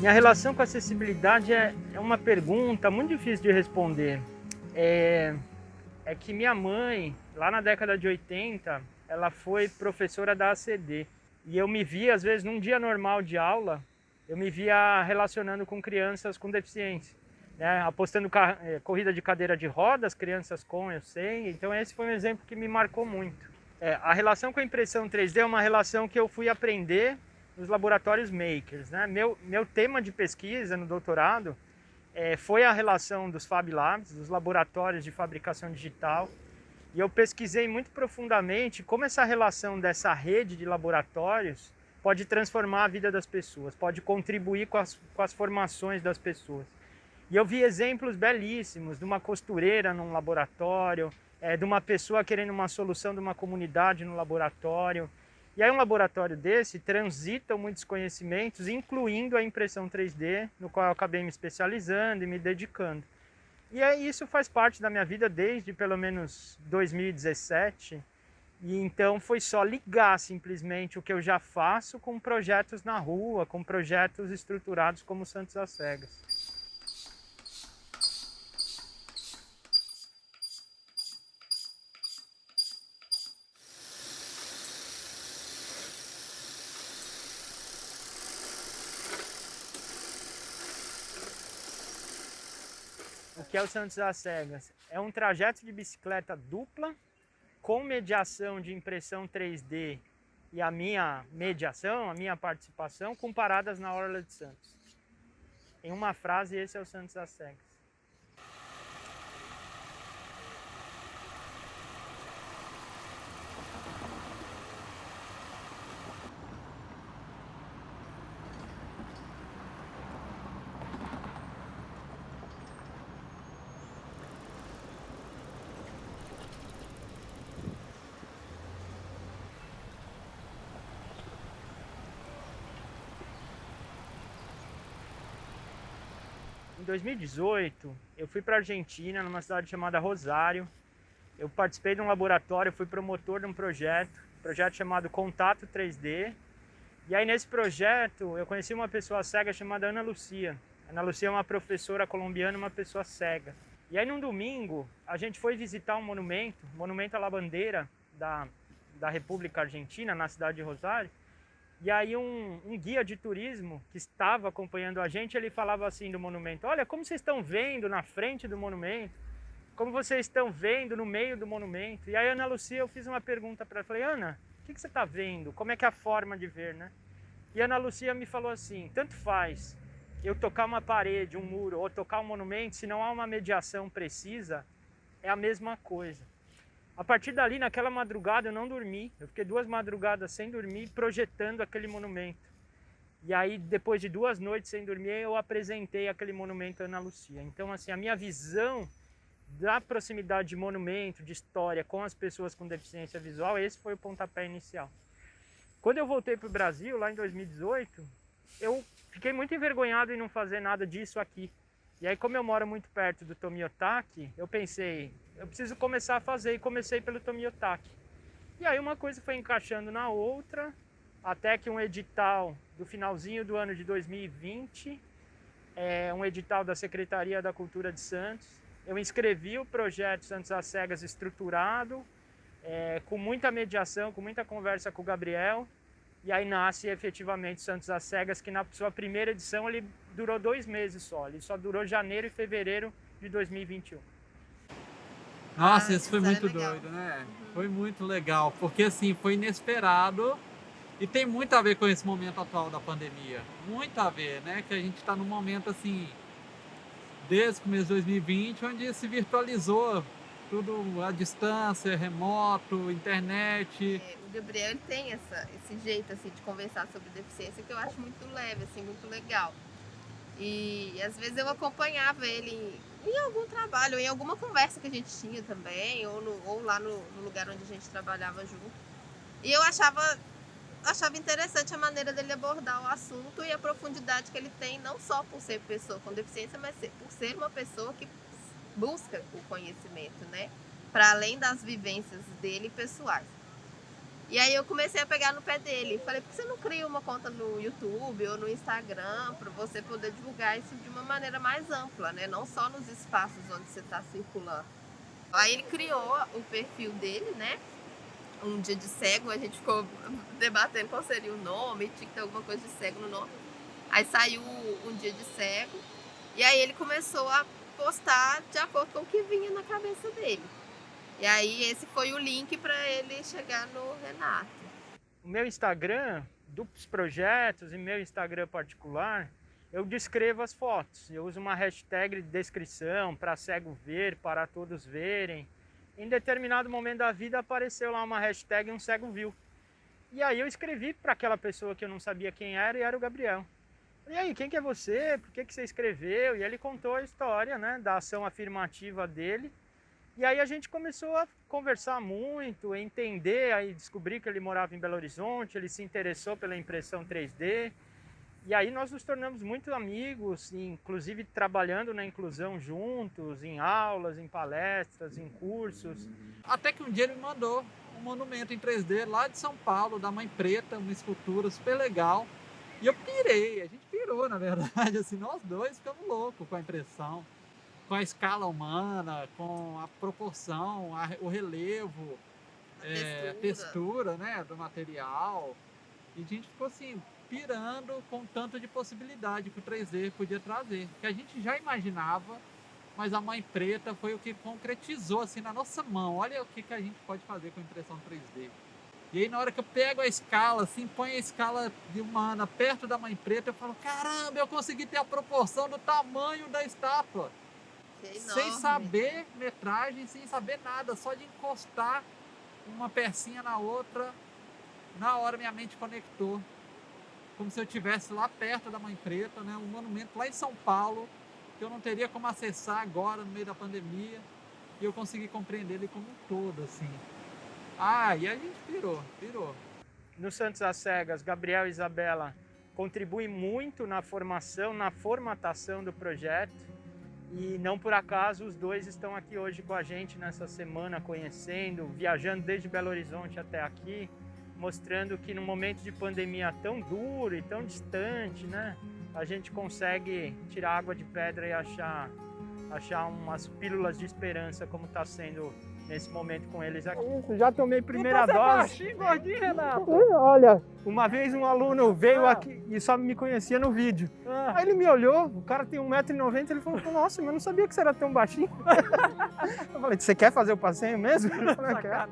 Minha relação com a acessibilidade é uma pergunta muito difícil de responder. É, é que minha mãe, lá na década de 80, ela foi professora da ACD. E eu me via, às vezes, num dia normal de aula, eu me via relacionando com crianças com deficiência, né? Apostando corrida de cadeira de rodas, crianças com, eu sei. Então esse foi um exemplo que me marcou muito. A relação com a impressão 3D é uma relação que eu fui aprender nos laboratórios makers, né? Meu tema de pesquisa no doutorado foi a relação dos Fab Labs, dos laboratórios de fabricação digital, e eu pesquisei muito profundamente como essa relação dessa rede de laboratórios pode transformar a vida das pessoas, pode contribuir com as formações das pessoas. E eu vi exemplos belíssimos de uma costureira num laboratório, de uma pessoa querendo uma solução de uma comunidade no laboratório. E aí um laboratório desse transita muitos conhecimentos, incluindo a impressão 3D, no qual eu acabei me especializando e me dedicando. E aí isso faz parte da minha vida desde pelo menos 2017. E então foi só ligar simplesmente o que eu já faço com projetos na rua, com projetos estruturados como Santos às Cegas. O que é o Santos às Cegas? É um trajeto de bicicleta dupla com mediação de impressão 3D e a minha mediação, a minha participação, com paradas na Orla de Santos. Em uma frase, esse é o Santos às Cegas. Em 2018, eu fui para a Argentina, numa cidade chamada Rosário. Eu participei de um laboratório, fui promotor de um projeto chamado Contato 3D. E aí nesse projeto eu conheci uma pessoa cega chamada Ana Lucia. Ana Lucia é uma professora colombiana, uma pessoa cega. E aí num domingo a gente foi visitar um monumento à La Bandeira da República Argentina, na cidade de Rosário. E aí um guia de turismo que estava acompanhando a gente, ele falava assim do monumento: olha, como vocês estão vendo na frente do monumento, como vocês estão vendo no meio do monumento. E aí Ana Lucia, eu fiz uma pergunta para ela, falei: Ana, o que você está vendo? Como é que é a forma de ver, né? E Ana Lucia me falou assim: tanto faz eu tocar uma parede, um muro ou tocar um monumento, se não há uma mediação precisa, é a mesma coisa. A partir dali, naquela madrugada, eu não dormi. Eu fiquei 2 madrugadas sem dormir, projetando aquele monumento. E aí, depois de 2 noites sem dormir, eu apresentei aquele monumento à Ana Lucia. Então, assim, a minha visão da proximidade de monumento, de história com as pessoas com deficiência visual, esse foi o pontapé inicial. Quando eu voltei para o Brasil, lá em 2018, eu fiquei muito envergonhado em não fazer nada disso aqui. E aí, como eu moro muito perto do Tomiotaki, eu pensei, eu preciso começar a fazer, e comecei pelo Tomiotaki. E aí uma coisa foi encaixando na outra, até que um edital do finalzinho do ano de 2020, um edital da Secretaria da Cultura de Santos, eu inscrevi o projeto Santos às Cegas estruturado, com muita mediação, com muita conversa com o Gabriel, e aí nasce efetivamente Santos às Cegas, que na sua primeira edição ele durou 2 meses só, ele só durou janeiro e fevereiro de 2021. Nossa, isso Essa foi história é muito legal. doido, né? Foi muito legal, porque assim, foi inesperado e tem muito a ver com esse momento atual da pandemia. Muito a ver, né? Que a gente está num momento assim, desde o começo de 2020, onde se virtualizou tudo à distância, remoto, internet. O Gabriel ele tem esse jeito assim de conversar sobre deficiência que eu acho muito leve, assim, muito legal. E às vezes eu acompanhava ele em algum trabalho, em alguma conversa que a gente tinha também, ou lá no lugar onde a gente trabalhava junto. E eu achava interessante a maneira dele abordar o assunto e a profundidade que ele tem, não só por ser pessoa com deficiência, mas por ser uma pessoa que busca o conhecimento, né? Para além das vivências dele pessoais. E aí eu comecei a pegar no pé dele. Falei, por que você não cria uma conta no YouTube ou no Instagram para você poder divulgar isso de uma maneira mais ampla, né? Não só nos espaços onde você está circulando. Aí ele criou o perfil dele, né? Um dia de cego, a gente ficou debatendo qual seria o nome, tinha que ter alguma coisa de cego no nome. Aí saiu um dia de cego, e aí ele começou a postar de acordo com o que vinha na cabeça dele. E aí esse foi o link para ele chegar no Renato. O meu Instagram, dos projetos e meu Instagram particular, eu descrevo as fotos. Eu uso uma hashtag de descrição para cego ver, para todos verem. Em determinado momento da vida apareceu lá uma hashtag um cego viu. E aí eu escrevi para aquela pessoa que eu não sabia quem era e era o Gabriel. E aí, quem que é você? Por que você escreveu? E ele contou a história, né, da ação afirmativa dele. E aí a gente começou a conversar muito, a entender, aí descobri que ele morava em Belo Horizonte, ele se interessou pela impressão 3D. E aí nós nos tornamos muito amigos, inclusive trabalhando na inclusão juntos, em aulas, em palestras, em cursos. Até que um dia ele me mandou um monumento em 3D lá de São Paulo, da Mãe Preta, uma escultura super legal. E eu pirei, a gente pirou na verdade, assim, nós dois ficamos loucos com a impressão, com a escala humana, com a proporção, o relevo, a textura, né, do material. E a gente ficou assim, pirando com o tanto de possibilidade que o 3D podia trazer, que a gente já imaginava, mas a Mãe Preta foi o que concretizou assim na nossa mão. Olha o que a gente pode fazer com impressão 3D. E aí na hora que eu pego a escala, assim, põe a escala de humana perto da Mãe Preta, eu falo, caramba, eu consegui ter a proporção do tamanho da estátua. Sem saber metragem, sem saber nada, só de encostar uma pecinha na outra, na hora minha mente conectou. Como se eu estivesse lá perto da Mãe Preta, né? Um monumento lá em São Paulo, que eu não teria como acessar agora no meio da pandemia, e eu consegui compreender ele como um todo, assim. Ah, e a gente pirou. No Santos às Cegas, Gabriel e Isabela contribuem muito na formação, na formatação do projeto, e não por acaso os dois estão aqui hoje com a gente nessa semana, conhecendo, viajando desde Belo Horizonte até aqui, mostrando que num momento de pandemia tão duro e tão distante, né, a gente consegue tirar água de pedra e achar umas pílulas de esperança, como está sendo nesse momento com eles aqui. Já tomei primeira dose. Baixinho, gordinho, Renato. Olha, uma vez um aluno veio aqui e só me conhecia no vídeo. Aí ele me olhou, o cara tem 1,90 m, ele falou, nossa, mas eu não sabia que você era tão baixinho. Eu falei, você quer fazer o passeio mesmo? Ele falou, quer.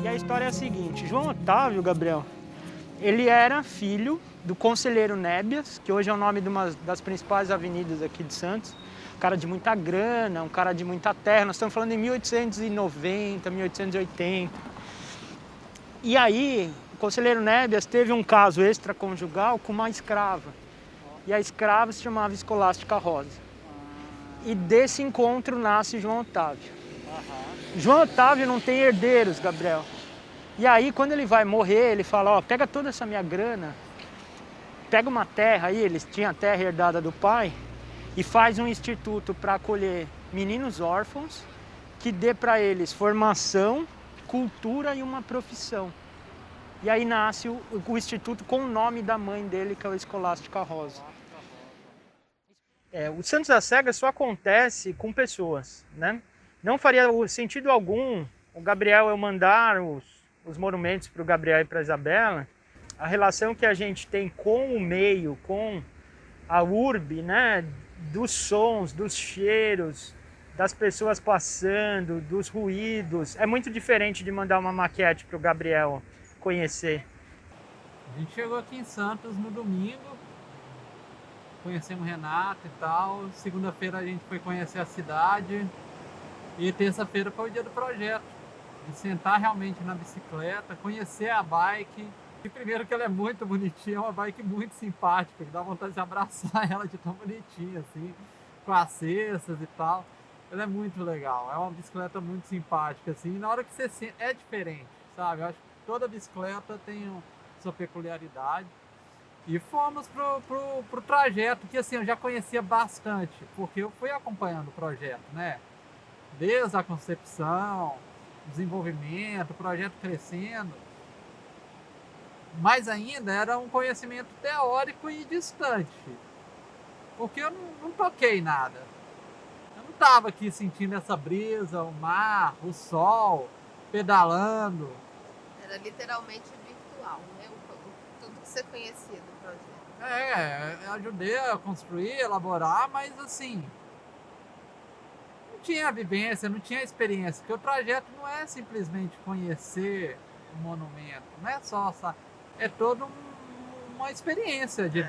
E a história é a seguinte, João Otávio, Gabriel, ele era filho do conselheiro Nébias, que hoje é o nome de uma das principais avenidas aqui de Santos, um cara de muita grana, um cara de muita terra, nós estamos falando em 1890, 1880. E aí, o conselheiro Nébias teve um caso extraconjugal com uma escrava, e a escrava se chamava Escolástica Rosa. E desse encontro nasce João Otávio. João Otávio não tem herdeiros, Gabriel. E aí, quando ele vai morrer, ele fala, ó, pega toda essa minha grana, pega uma terra aí, eles tinham a terra herdada do pai, e faz um instituto para acolher meninos órfãos, que dê para eles formação, cultura e uma profissão. E aí nasce o instituto com o nome da mãe dele, que é o Escolástica Rosa. O Santos às Cegas só acontece com pessoas, né? Não faria sentido algum o Gabriel eu mandar os monumentos para o Gabriel e para a Isabela. A relação que a gente tem com o meio, com a urbe, né? Dos sons, dos cheiros, das pessoas passando, dos ruídos. É muito diferente de mandar uma maquete para o Gabriel conhecer. A gente chegou aqui em Santos no domingo, conhecemos Renato e tal. Segunda-feira a gente foi conhecer a cidade. E terça-feira foi o dia do projeto. De sentar realmente na bicicleta, conhecer a bike. E primeiro que ela é muito bonitinha, é uma bike muito simpática, que dá vontade de abraçar ela de tão bonitinha, assim, com as cestas e tal. Ela é muito legal, é uma bicicleta muito simpática, assim, e na hora que você sente, é diferente, sabe? Eu acho que toda bicicleta tem sua peculiaridade. E fomos pro trajeto, que assim, eu já conhecia bastante, porque eu fui acompanhando o projeto, né? Desde a concepção, desenvolvimento, o projeto crescendo. Mas ainda era um conhecimento teórico e distante, porque eu não toquei nada. Eu não estava aqui sentindo essa brisa, o mar, o sol, pedalando. Era literalmente virtual, né? Tudo que você conhecia do projeto. Eu ajudei a construir, elaborar, mas assim, não tinha vivência, não tinha experiência, porque o trajeto não é simplesmente conhecer o monumento, não é só, é toda uma experiência de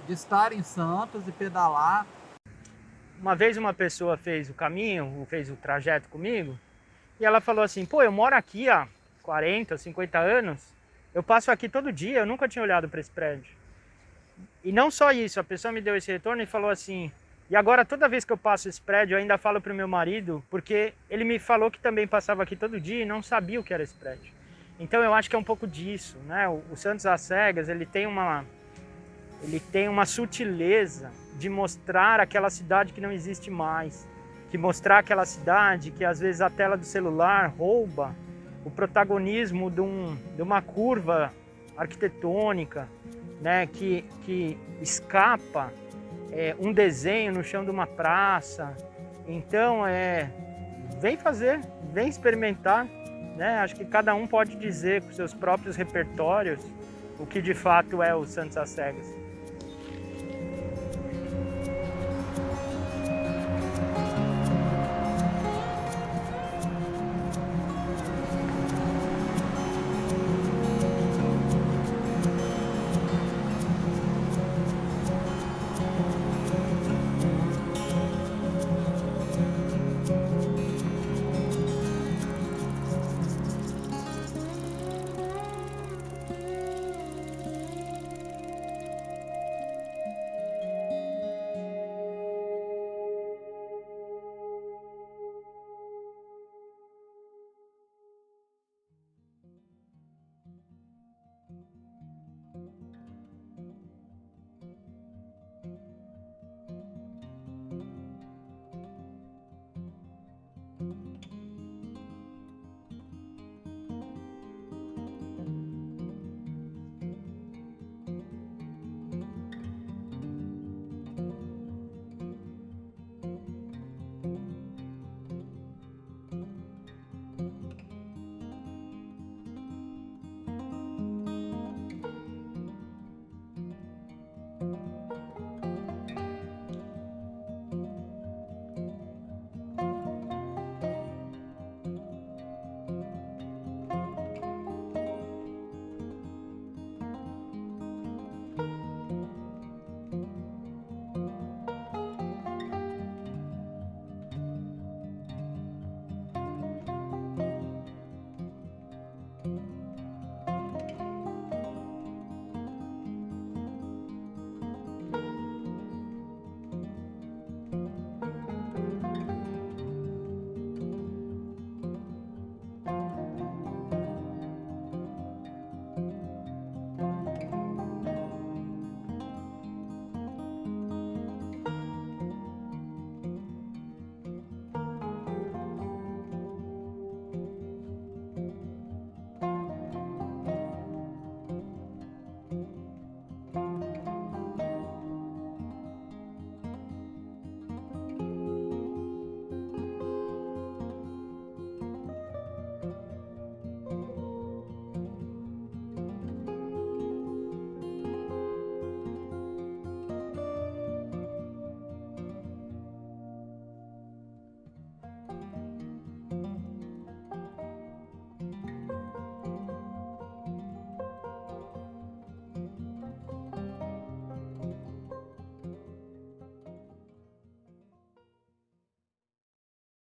estar em Santos e pedalar. Uma vez uma pessoa fez o caminho, fez o trajeto comigo, e ela falou assim, pô, eu moro aqui há 40, 50 anos, eu passo aqui todo dia, eu nunca tinha olhado para esse prédio. E não só isso, a pessoa me deu esse retorno e falou assim, e agora toda vez que eu passo esse prédio, eu ainda falo pro meu marido, porque ele me falou que também passava aqui todo dia e não sabia o que era esse prédio. Então eu acho que é um pouco disso, né? O Santos às Cegas, ele tem uma sutileza de mostrar aquela cidade que não existe mais, que mostrar aquela cidade que às vezes a tela do celular rouba o protagonismo de uma curva arquitetônica, né? Que escapa um desenho no chão de uma praça. Então vem experimentar. Né? Acho que cada um pode dizer com seus próprios repertórios o que de fato é o Santos às Cegas.